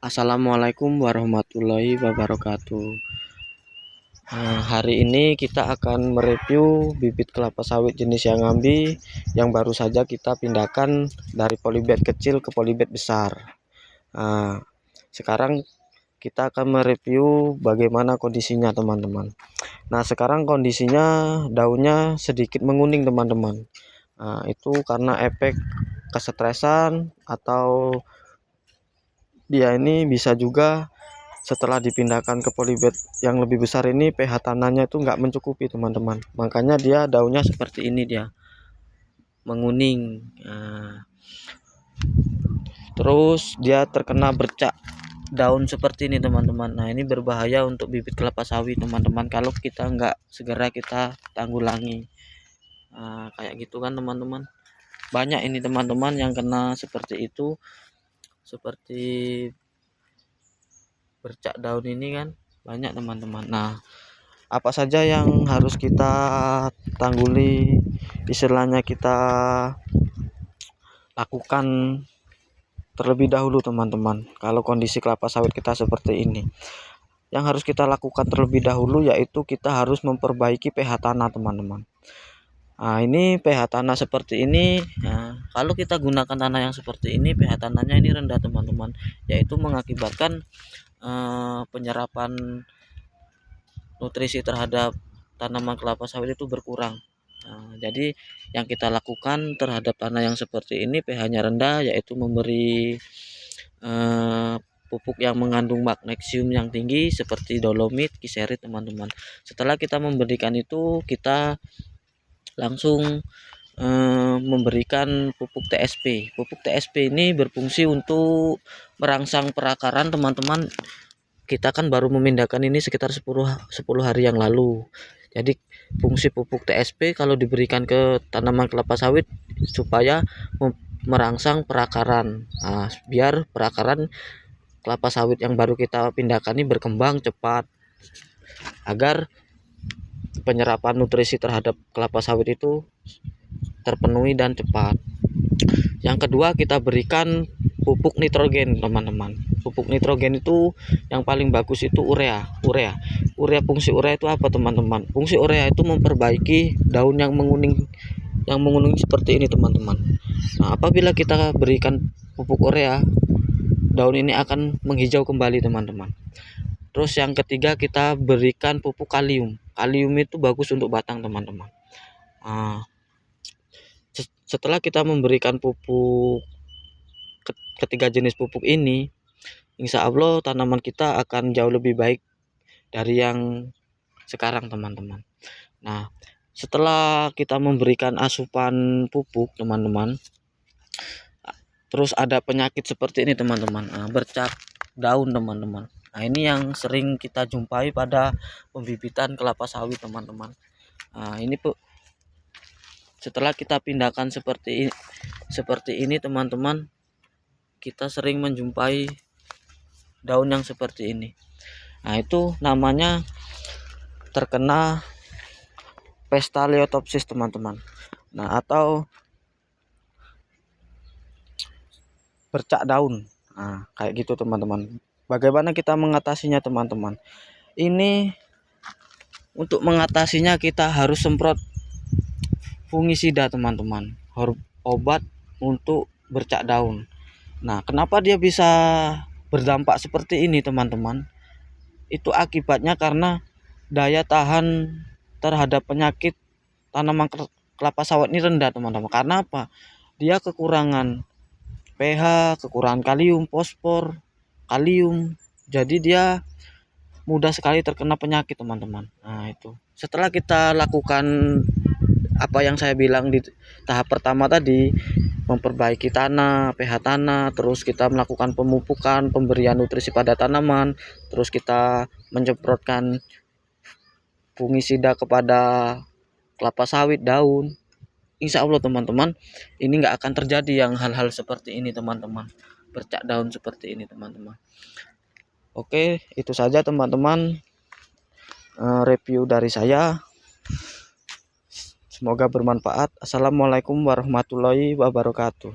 Assalamualaikum warahmatullahi wabarakatuh. Hari ini kita akan mereview bibit kelapa sawit jenis yang ambi yang baru saja kita pindahkan dari polybag kecil ke polybag besar. Sekarang kita akan mereview bagaimana kondisinya teman-teman. Nah, sekarang kondisinya daunnya sedikit menguning teman-teman. Itu karena efek kesetresan atau dia ini bisa juga setelah dipindahkan ke polybag yang lebih besar ini pH tanahnya itu nggak mencukupi teman-teman, makanya dia daunnya seperti ini, dia menguning. Terus dia terkena bercak daun seperti ini teman-teman. Nah, ini berbahaya untuk bibit kelapa sawit teman-teman kalau kita nggak segera kita tanggulangi. Kayak gitu kan teman-teman, banyak ini teman-teman yang kena seperti itu, seperti bercak daun ini kan banyak teman-teman. Nah, apa saja yang harus kita tangguli, istilahnya kita lakukan terlebih dahulu teman-teman kalau kondisi kelapa sawit kita seperti ini. Yang harus kita lakukan terlebih dahulu yaitu kita harus memperbaiki pH tanah teman-teman. Ini pH tanah seperti ini. Kalau kita gunakan tanah yang seperti ini, pH tanahnya ini rendah teman-teman, yaitu mengakibatkan penyerapan nutrisi terhadap tanaman kelapa sawit itu berkurang. Jadi yang kita lakukan terhadap tanah yang seperti ini pH-nya rendah, yaitu memberi pupuk yang mengandung magnesium yang tinggi seperti dolomit, kiserit teman-teman. Setelah kita memberikan itu, kita langsung memberikan pupuk TSP. Pupuk TSP ini berfungsi untuk merangsang perakaran teman-teman. Kita kan baru memindahkan ini sekitar 10 hari yang lalu. Jadi fungsi pupuk TSP kalau diberikan ke tanaman kelapa sawit supaya merangsang perakaran. Biar perakaran kelapa sawit yang baru kita pindahkan ini berkembang cepat, agar penyerapan nutrisi terhadap kelapa sawit itu terpenuhi dan cepat. Yang kedua, kita berikan pupuk nitrogen teman-teman. Pupuk nitrogen itu yang paling bagus itu urea. Fungsi urea itu apa teman-teman? Fungsi urea itu memperbaiki daun yang menguning seperti ini teman-teman. Nah, apabila kita berikan pupuk urea, daun ini akan menghijau kembali teman-teman. Terus yang ketiga, kita berikan pupuk kalium. Kalium itu bagus untuk batang teman-teman. Setelah kita memberikan pupuk ketiga jenis pupuk ini, insya Allah tanaman kita akan jauh lebih baik dari yang sekarang teman-teman. Nah, setelah kita memberikan asupan pupuk teman-teman, terus ada penyakit seperti ini teman-teman, bercak daun teman-teman. Nah, ini yang sering kita jumpai pada pembibitan kelapa sawit teman-teman. Ini setelah kita pindahkan seperti ini teman-teman, kita sering menjumpai daun yang seperti ini. Nah, itu namanya terkena Phthaliotopsis teman-teman. Nah, atau bercak daun. Kayak gitu teman-teman. Bagaimana kita mengatasinya teman-teman? Ini untuk mengatasinya kita harus semprot fungisida teman-teman, obat untuk bercak daun. Nah, kenapa dia bisa berdampak seperti ini teman-teman? Itu akibatnya karena daya tahan terhadap penyakit tanaman kelapa sawit ini rendah teman-teman. Karena apa? Dia kekurangan pH, kekurangan kalium, fosfor, kalium. Jadi dia mudah sekali terkena penyakit teman-teman. Nah, itu setelah kita lakukan apa yang saya bilang di tahap pertama tadi, memperbaiki tanah, pH tanah, terus kita melakukan pemupukan, pemberian nutrisi pada tanaman, terus kita menyemprotkan fungisida kepada kelapa sawit daun. Insya Allah teman-teman, ini nggak akan terjadi yang hal-hal seperti ini teman-teman, bercak daun seperti ini teman-teman. Oke, itu saja teman-teman review dari saya. Semoga bermanfaat. Assalamualaikum warahmatullahi wabarakatuh.